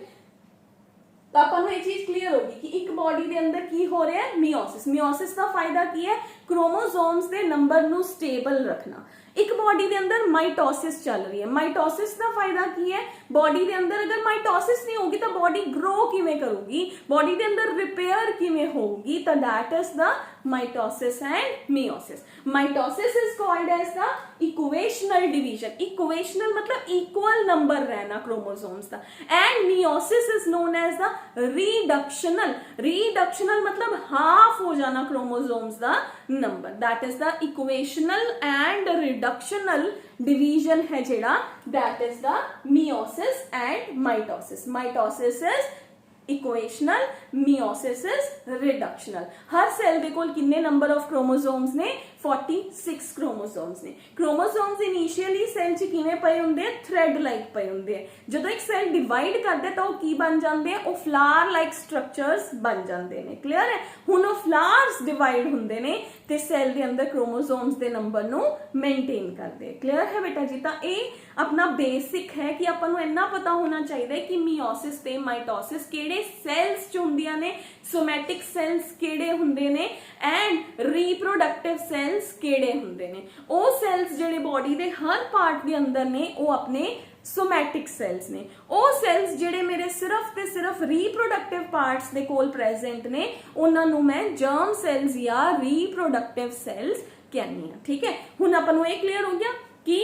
Speaker 1: तो अपन ये चीज क्लियर होगी कि एक बॉडी के अंदर की हो रहा है? मियोसिस। मियोसिस का फायदा की है? क्रोमोसोम्स के नंबर नू स्टेबल रखना। एक बॉडी के अंदर माइटोसिस चल रही है। माइटोसिस का फायदा की है, बॉडी के अंदर अगर माइटोसिस नहीं होगी तो बॉडी ग्रो किवें करूगी, बॉडी के अंदर रिपेयर किवें होगी, तो that is the mitosis and meiosis. Mitosis is called as the equational division, equational मतलब इक्वल नंबर रहना क्रोमोसोम्स का, and meiosis is known as the reductional, reductional मतलब हाफ हो जाना क्रोमोसोम्स का number, that is the equational and reductional division है जेड़ा, that is the meiosis and mitosis. Mitosis is equational, meiosis is reductional. हर cell दे कोल किन्ने नंबर ऑफ क्रोमोसोम्स ने, 46 क्रोमोसोम्स ने। क्रोमोसोम्स इनिशियली सेल च किवें पए हुंदे, थ्रेड लाइक पए हुंदे। जदों एक सेल डिवाइड करदे तां ओह की बन जांदे, ओह फ्लावर लाइक स्ट्रक्चर्स बन जांदे ने। क्लियर है? हुण ओह फ्लावर्स डिवाइड हुंदे ने ते सेल दे अंदर क्रोमोसोम्स दे नंबर नूं मेनटेन करदे। क्लियर है बेटा जी? तां इह अपना बेसिक है कि आपां नूं इन्ना पता होना चाहिए कि मियोसिस ते माइटोसिस किहड़े सेल्स च हुंदियां ने, सोमैटिक सेल्स किहड़े हुंदे ने, एंड रीप्रोडक्टिव सेल्स किहड़े हुंदे ने। ਉਹ सेल्स ਜਿਹੜੇ बॉडी ਦੇ हर पार्ट ਦੇ अंदर ने ਉਹ अपने सोमैटिक सेल्स ने। ਉਹ सेल्स ਜਿਹੜੇ ਮੇਰੇ सिर्फ ਤੇ सिर्फ रीप्रोडक्टिव पार्ट्स ਦੇ ਕੋਲ प्रेजेंट ने ਉਹਨਾਂ ਨੂੰ मैं जर्म सेल्स या रीप्रोडक्टिव सेल्स कहनी ਆ। ठीक है? ਹੁਣ ਆਪਾਂ ਨੂੰ ਇਹ क्लियर हो गया कि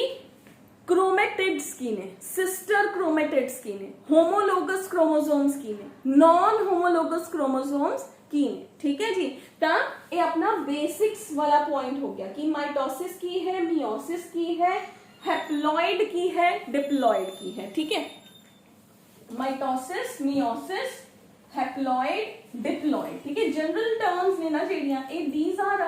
Speaker 1: क्रोमेटिड्स की ने, सिस्टर क्रोमेटिड्स की ने, होमोलोगस क्रोमोसोम्स की ने, नॉन होमोलोगस क्रोमोसोम्स की ने। ठीक है जी? तो ये अपना बेसिक्स वाला पॉइंट हो गया कि माइटोसिस की है, मियोसिस की है, हैप्लॉइड की है, डिप्लॉइड की है। ठीक है? Mitosis, meiosis, haploid, diploid. ठीक है? जनरल टर्म्स ने ना जेड़ियां ए दीज आर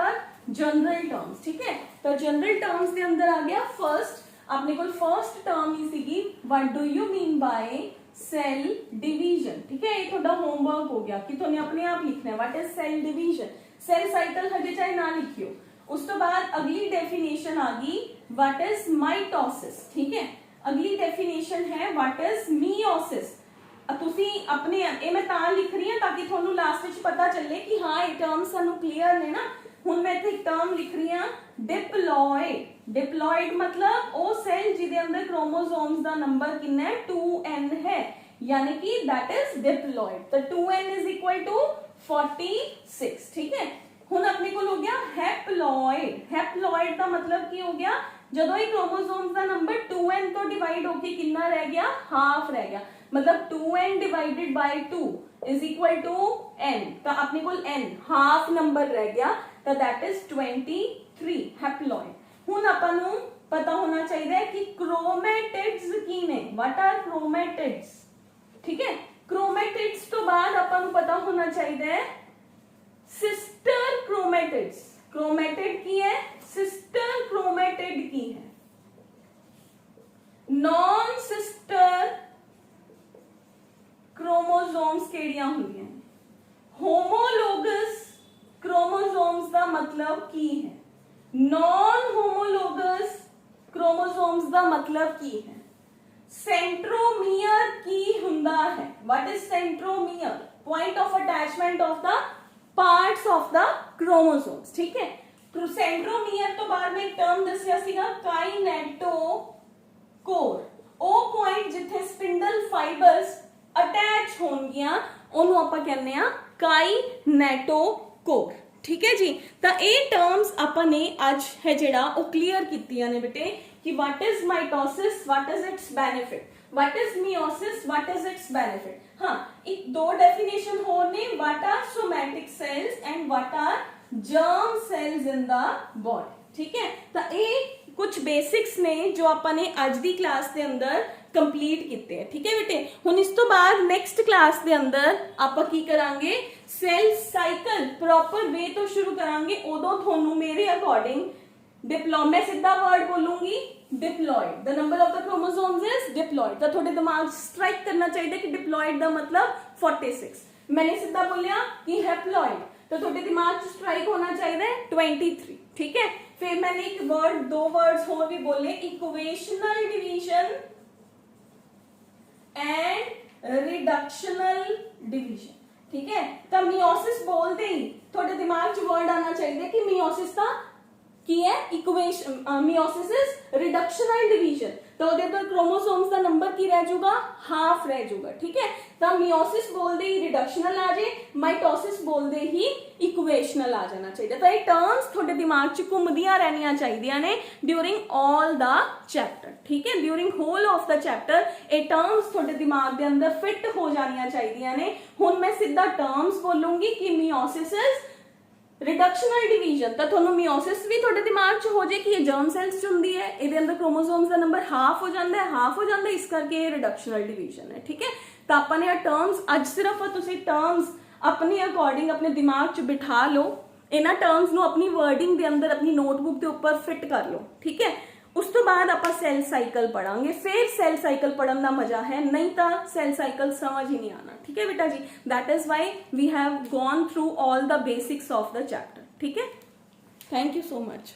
Speaker 1: जनरल टर्म्स। ठीक है? तो जनरल टर्म्स के अंदर आ गया फर्स्ट, अपने को फर्स्ट टर्म ही सीगी what do you mean by cell division. ठीक है? ये थोड़ा होमवर्क हो गया कि तुमने अपने आप लिखना है what is cell division. Cell cycle हजे चाहे ना लिखियो। उस तो बाद अगली डेफिनेशन आ गई व्हाट इज माइटोसिस। ठीक है? अगली डेफिनेशन है व्हाट इज मियोसिस। तुसी अपने ये मैं तां लिख रही हूं ताकि थोनू लास्ट विच पता चले कि हाँ ये टर्म सानू क्लियर ने ना। हुण मैं इत्थे एक टर्म लिख रही हूं डिप्लॉइड। डिप्लॉइड मतलब वो सेल जिदे अंदर क्रोमोसोम्स दा नंबर कितना है, 2n है, यानी कि दैट इज डिप्लॉइड। तो 2n इज इक्वल टू 46। ठीक है? हुण अपने को हो गया हैप्लॉइड। हैप्लॉइड का मतलब की हो गया जदों ही क्रोमोसोम्स का नंबर 2n तो डिवाइड होके कितना रह गया, हाफ रह गया। मतलब 2n divided by 2 is equal to n। तो अपने को n हाफ नंबर रह गया, तो दैट इज 23 हैप्लॉइड। हुण आपां नूं पता होना चाहिए कि क्रोमेटिड्स की ने, व्हाट आर क्रोमेटिड्स। ठीक है? क्रोमेटिड्स तो बाद आपां नूं पता होना चाहिए सिस्टर क्रोमेटिड्स। क्रोमेटिड की है, सिस्टर क्रोमेटिड की है, नॉन सिस्टर क्रोमोसोम्स केड़ियां हुंदियां ने। होमोलोगस क्रोमोसोम्स का मतलब की है, नॉन होमोलोगस क्रोमोसोम्स का मतलब की है। सेंट्रोमियर की हुंदा है। What is centromere? Point of attachment of the parts of the chromosomes. ठीक है? तो सेंट्रोमियर तो बाद में एक टर्म दसिया सीगा काइनेटोकोर। ओ पॉइंट जिथे स्पिंडल फाइबर्स अटैच होणगियां ओनू आपां कहने आ काइनेटोकोर। ठीक है जी? तो ये टर्म्स आपां ने अज है जेड़ा ओ क्लियर कीतियां ने बेटे कि what is mitosis, what is its benefit, what is meiosis, what is its benefit. हाँ, एक दो डेफिनेशन होर ने, what are somatic cells and what are germ cells in the body. ठीक है? तो ये कुछ बेसिक्स ने जो आपां ने अज दी क्लास दे अंदर कंप्लीट किते हैं। ठीक है बेटे? हुण इस तो बाद नेक्स्ट क्लास दे अंदर आपां की करांगे, सेल साइकिल प्रॉपर वे तो शुरू करांगे। उदों थोनू मेरे अकॉर्डिंग मैं सीधा वर्ड बोलूंगी diploid, the number of the chromosomes is diploid. तो थोड़े दिमाग स्ट्राइक करना चाहिए कि डिप्लॉइड का मतलब 46। मैंने सीधा बोलिया कि हैप्लॉइड, तो थोड़े दिमाग स्ट्राइक होना चाहिए 23। ठीक है? फिर मैंने एक वर्ड, दो वर्ड्स और भी बोले, equational division and reductional division. ठीक है? तो मियोसिस बोलते ही थोड़े दिमाग च वर्ड आना चाहिए कि मियोसिस का ਕੀ ਹੈ ਇਕੁਏਸ਼ਨ ਮਿਓਸਿਸ ਇਜ਼ ਰਿਡਕਸ਼ਨ ਐਂਡ ਡਿवीजन ਤਾਂ ਉਹਦੇ ਅੰਦਰ ਕ੍ਰੋਮੋਸੋਮਸ ਦਾ ਨੰਬਰ ਕੀ ਰਹਿ ਜਾਊਗਾ ਹਾਫ ਰਹਿ ਜਾਊਗਾ ਠੀਕ ਹੈ ਤਾਂ ਮਿਓਸਿਸ ਬੋਲਦੇ ਹੀ ਰਿਡਕਸ਼ਨਲ ਆ ਜੇ ਮਾਈਟੋਸਿਸ ਬੋਲਦੇ ਹੀ ਇਕੁਏਸ਼ਨਲ ਆ ਜਾਣਾ ਚਾਹੀਦਾ ਤਾਂ ਇਹ ਟਰਮਸ ਤੁਹਾਡੇ ਦਿਮਾਗ 'ਚ ਘੁੰਮਦੀਆਂ ਰਹਿਣੀਆਂ ਚਾਹੀਦੀਆਂ ਨੇ ਡਿਊਰਿੰਗ ਆਲ ਦਾ ਚੈਪਟਰ ਠੀਕ ਹੈ during whole of the chapter ਇਹ ਟਰਮਸ ਤੁਹਾਡੇ ਦਿਮਾਗ ਦੇ ਅੰਦਰ ਫਿੱਟ ਹੋ ਜਾਣੀਆਂ ਚਾਹੀਦੀਆਂ ਨੇ ਹੁਣ ਮੈਂ ਸਿੱਧਾ ਟਰਮਸ ਬੋਲੂੰਗੀ ਕਿ ਮਿਓਸਿਸ ਇਜ਼ ਰਿਡਕਸ਼ਨਲ ਡਿवीजन ਤਾਂ ਤੁਹਾਨੂੰ ਮਿਓਸਿਸ ਵੀ ਤੁਹਾਡੇ ਦਿਮਾਗ 'ਚ ਹੋ ਜੇ ਕਿ ਇਹ ਜਰਮ ਸੈਲਸ 'ਚ ਹੁੰਦੀ ਹੈ ਇਹਦੇ ਅੰਦਰ ਕ੍ਰੋਮੋਸੋਮਸ ਦਾ ਨੰਬਰ ਹਾਫ ਹੋ ਜਾਂਦਾ ਇਸ ਕਰਕੇ ਇਹ ਰਿਡਕਸ਼ਨਲ ਡਿवीजन ਹੈ ਠੀਕ ਹੈ ਤਾਂ ਆਪਾਂ ਨੇ ਇਹ ਟਰਮਸ ਅੱਜ ਸਿਰਫ ਤੁਸੀਂ ਟਰਮਸ ਆਪਣੇ ਅਕੋਰਡਿੰਗ ਆਪਣੇ ਦਿਮਾਗ 'ਚ ਬਿਠਾ ਲਓ ਇਹਨਾਂ ਟਰਮਸ ਨੂੰ ਆਪਣੀ ਵਰਡਿੰਗ ਦੇ ਅੰਦਰ ਆਪਣੀ ਨੋਟਬੁੱਕ ਦੇ ਉੱਪਰ ਫਿੱਟ ਕਰ ਲਓ ਠੀਕ ਹੈ ਉਸ ਤੋਂ ਬਾਅਦ ਆਪਾਂ ਸੈਲ ਸਾਈਕਲ ਪੜਾਂਗੇ ਫਿਰ ਸੈਲ ਸਾਈਕਲ ਪੜਨ ਦਾ ਮਜ਼ਾ ਹੈ ਨਹੀਂ ਤਾਂ ਸੈਲ ਸਾਈਕਲ ਸਮਝ ਹੀ ਨਹੀਂ ਆਣਾ ਠੀਕ ਹੈ ਬੇਟਾ ਜੀ that is why we have gone through all the basics of the chapter ठीक है thank you so much